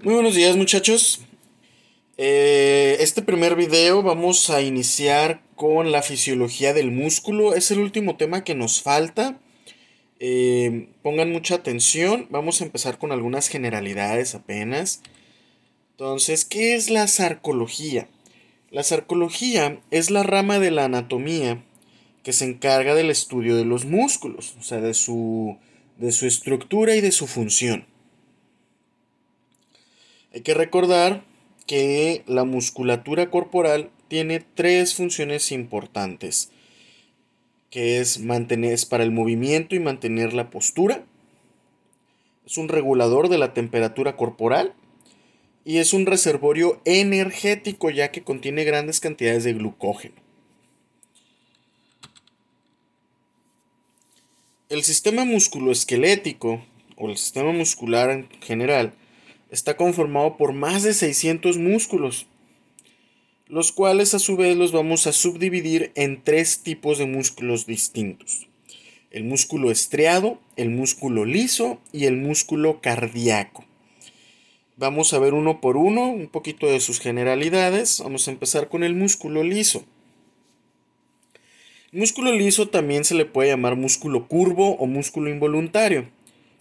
Muy buenos días, muchachos. Este primer video vamos a iniciar con la fisiología del músculo. Es el último tema que nos falta. Pongan mucha atención. Vamos a empezar con algunas generalidades apenas. Entonces, ¿qué es la sarcología? La sarcología es la rama de la anatomía que se encarga del estudio de los músculos, o sea, de su estructura y de su función. Hay que recordar que la musculatura corporal tiene tres funciones importantes, que es para el movimiento y mantener la postura, es un regulador de la temperatura corporal y es un reservorio energético ya que contiene grandes cantidades de glucógeno. El sistema musculoesquelético o el sistema muscular en general está conformado por más de 600 músculos, los cuales a su vez los vamos a subdividir en tres tipos de músculos distintos: el músculo estriado, el músculo liso y el músculo cardíaco. Vamos a ver uno por uno un poquito de sus generalidades. Vamos a empezar con el músculo liso. El músculo liso también se le puede llamar músculo curvo o músculo involuntario,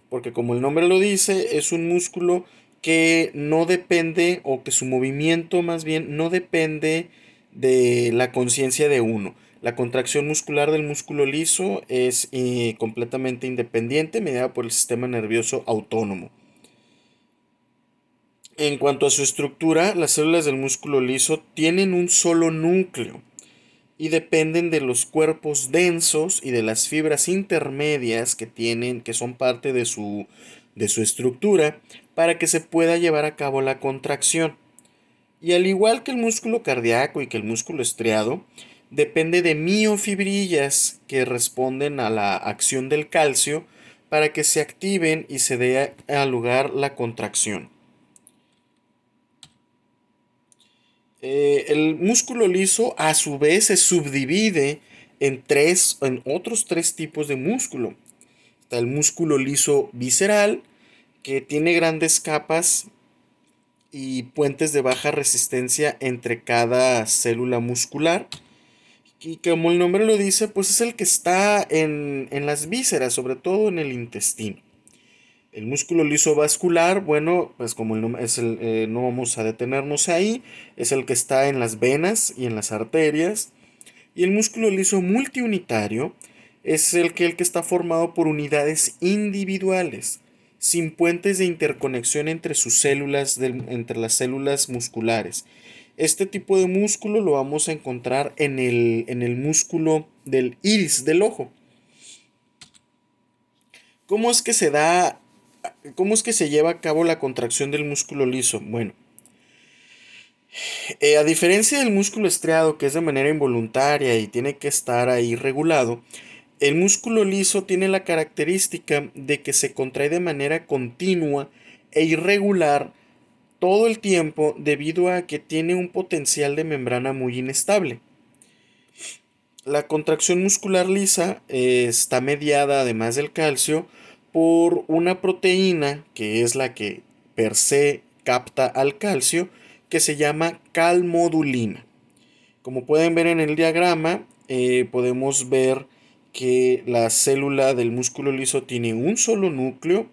porque como el nombre lo dice, es un músculo que no depende, o que su movimiento más bien no depende de la conciencia de uno. La contracción muscular del músculo liso es completamente independiente, mediada por el sistema nervioso autónomo. En cuanto a su estructura, las células del músculo liso tienen un solo núcleo y dependen de los cuerpos densos y de las fibras intermedias que son parte de su estructura para que se pueda llevar a cabo la contracción. Y al igual que el músculo cardíaco y que el músculo estriado, depende de miofibrillas que responden a la acción del calcio para que se activen y se dé a lugar la contracción. El músculo liso a su vez se subdivide en otros tres tipos de músculo. Está el músculo liso visceral, que tiene grandes capas y puentes de baja resistencia entre cada célula muscular. Y como el nombre lo dice, pues es el que está en las vísceras, sobre todo en el intestino. El músculo liso vascular, bueno, pues como el nombre no vamos a detenernos ahí, es el que está en las venas y en las arterias. Y el músculo liso multiunitario es el que está formado por unidades individuales, sin puentes de interconexión entre sus células, entre las células musculares. Este tipo de músculo lo vamos a encontrar en el músculo del iris del ojo. ¿Cómo es que se da, cómo es que se lleva a cabo la contracción del músculo liso? Bueno, a diferencia del músculo estriado, que es de manera involuntaria y tiene que estar ahí regulado, el músculo liso tiene la característica de que se contrae de manera continua e irregular todo el tiempo debido a que tiene un potencial de membrana muy inestable. La contracción muscular lisa está mediada, además del calcio, por una proteína que es la que per se capta al calcio, que se llama calmodulina. Como pueden ver en el diagrama, podemos ver que la célula del músculo liso tiene un solo núcleo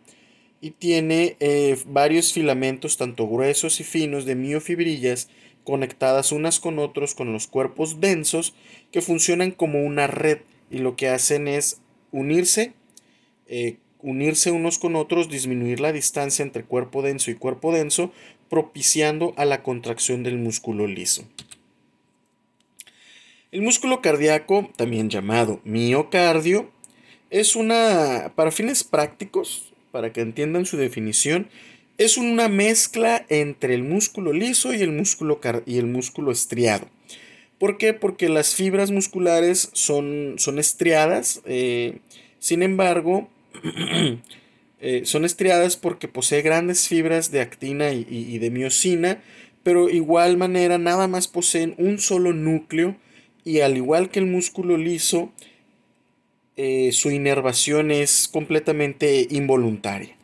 y tiene varios filamentos, tanto gruesos y finos, de miofibrillas conectadas unas con otros con los cuerpos densos que funcionan como una red, y lo que hacen es unirse unos con otros, disminuir la distancia entre cuerpo denso y cuerpo denso, propiciando a la contracción del músculo liso. El músculo cardíaco, también llamado miocardio, para fines prácticos, para que entiendan su definición, es una mezcla entre el músculo liso y el músculo estriado. ¿Por qué? Porque las fibras musculares son estriadas, sin embargo, son estriadas porque posee grandes fibras de actina y de miosina, pero igual manera nada más poseen un solo núcleo, y al igual que el músculo liso, su inervación es completamente involuntaria.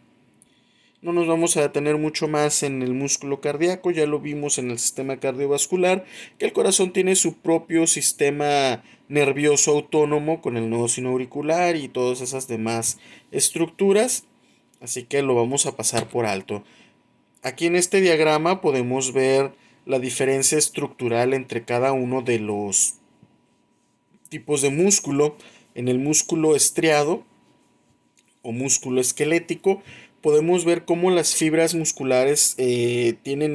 No nos vamos a detener mucho más en el músculo cardíaco, ya lo vimos en el sistema cardiovascular, que el corazón tiene su propio sistema nervioso autónomo con el nodo sinoauricular y todas esas demás estructuras, así que lo vamos a pasar por alto. Aquí en este diagrama podemos ver la diferencia estructural entre cada uno de los tipos de músculo. En el músculo estriado o músculo esquelético, podemos ver cómo las fibras musculares tienen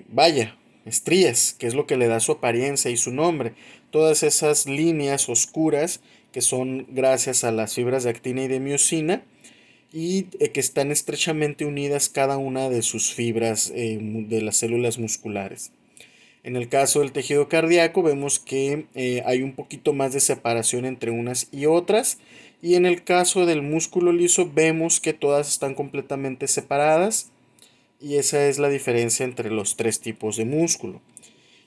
vaya, estrías, que es lo que le da su apariencia y su nombre. Todas esas líneas oscuras que son gracias a las fibras de actina y de miosina y que están estrechamente unidas cada una de sus fibras de las células musculares. En el caso del tejido cardíaco vemos que hay un poquito más de separación entre unas y otras, y en el caso del músculo liso vemos que todas están completamente separadas, y esa es la diferencia entre los tres tipos de músculo.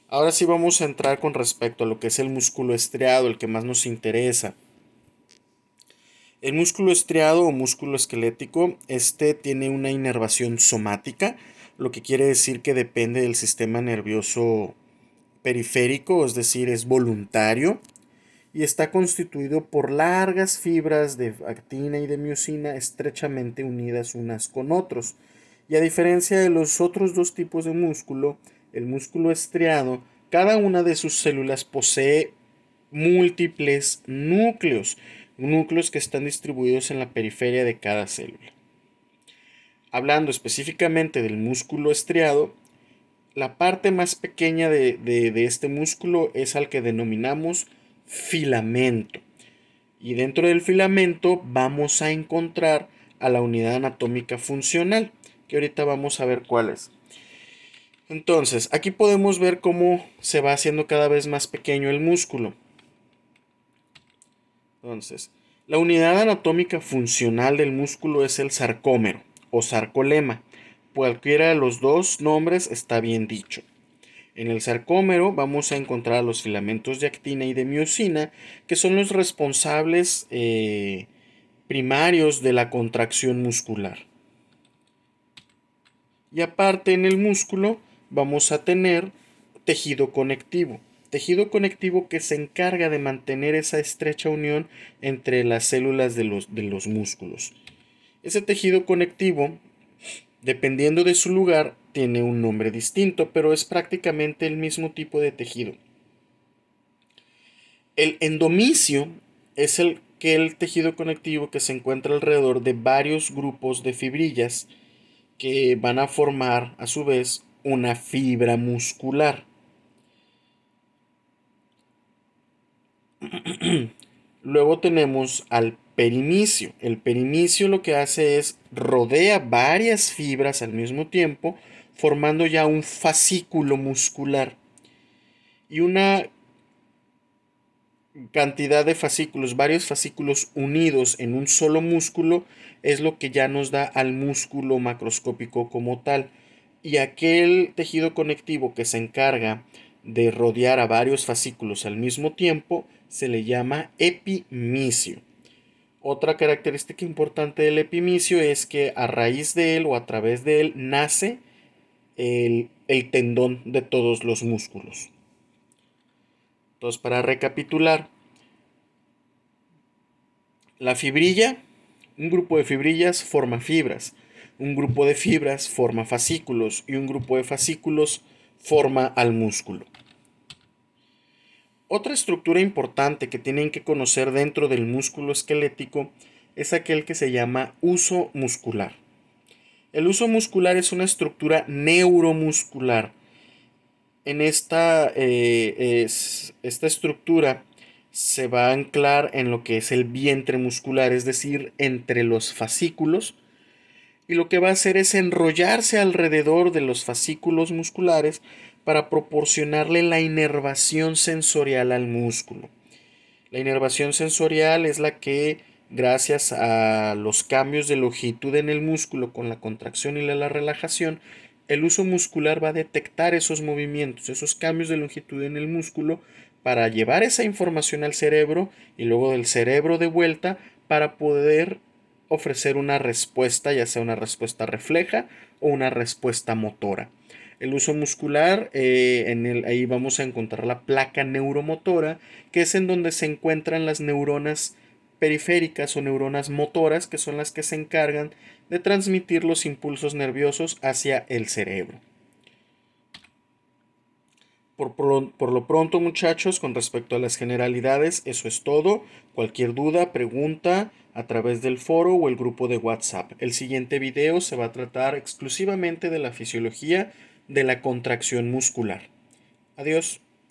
Ahora sí vamos a entrar con respecto a lo que es el músculo estriado, el que más nos interesa. El músculo estriado o músculo esquelético, este tiene una inervación somática, lo que quiere decir que depende del sistema nervioso periférico, es decir, es voluntario, y está constituido por largas fibras de actina y de miosina estrechamente unidas unas con otros. Y a diferencia de los otros dos tipos de músculo, el músculo estriado, cada una de sus células posee múltiples núcleos que están distribuidos en la periferia de cada célula. Hablando específicamente del músculo estriado, la parte más pequeña de este músculo es al que denominamos filamento. Y dentro del filamento vamos a encontrar a la unidad anatómica funcional, que ahorita vamos a ver cuál es. Entonces, aquí podemos ver cómo se va haciendo cada vez más pequeño el músculo. Entonces, la unidad anatómica funcional del músculo es el sarcómero o sarcolema. Cualquiera de los dos nombres está bien dicho. En el sarcómero vamos a encontrar los filamentos de actina y de miosina, que son los responsables primarios de la contracción muscular. Y aparte en el músculo vamos a tener tejido conectivo. Tejido conectivo que se encarga de mantener esa estrecha unión entre las células de los músculos. Ese tejido conectivo, dependiendo de su lugar, tiene un nombre distinto, pero es prácticamente el mismo tipo de tejido. El endomisio es el tejido conectivo que se encuentra alrededor de varios grupos de fibrillas que van a formar a su vez una fibra muscular. Luego tenemos al perimisio. El perimisio lo que hace es rodea varias fibras al mismo tiempo, formando ya un fascículo muscular. Y una cantidad de fascículos, varios fascículos unidos en un solo músculo, es lo que ya nos da al músculo macroscópico como tal. Y aquel tejido conectivo que se encarga de rodear a varios fascículos al mismo tiempo se le llama epimisio. Otra característica importante del epimisio es que a raíz de él o a través de él nace el tendón de todos los músculos. Entonces, para recapitular, la fibrilla, un grupo de fibrillas forma fibras, un grupo de fibras forma fascículos y un grupo de fascículos forma al músculo. Otra estructura importante que tienen que conocer dentro del músculo esquelético es aquel que se llama huso muscular. El huso muscular es una estructura neuromuscular. En esta estructura se va a anclar en lo que es el vientre muscular, es decir, entre los fascículos, y lo que va a hacer es enrollarse alrededor de los fascículos musculares para proporcionarle la inervación sensorial al músculo. La inervación sensorial es la que, gracias a los cambios de longitud en el músculo con la contracción y la relajación, el uso muscular va a detectar esos movimientos, esos cambios de longitud en el músculo para llevar esa información al cerebro y luego del cerebro de vuelta para poder ofrecer una respuesta, ya sea una respuesta refleja o una respuesta motora. El uso muscular, ahí vamos a encontrar la placa neuromotora, que es en donde se encuentran las neuronas periféricas o neuronas motoras, que son las que se encargan de transmitir los impulsos nerviosos hacia el cerebro. Por lo pronto, muchachos, con respecto a las generalidades, eso es todo. Cualquier duda, pregunta a través del foro o el grupo de WhatsApp. El siguiente video se va a tratar exclusivamente de la fisiología de la contracción muscular. Adiós.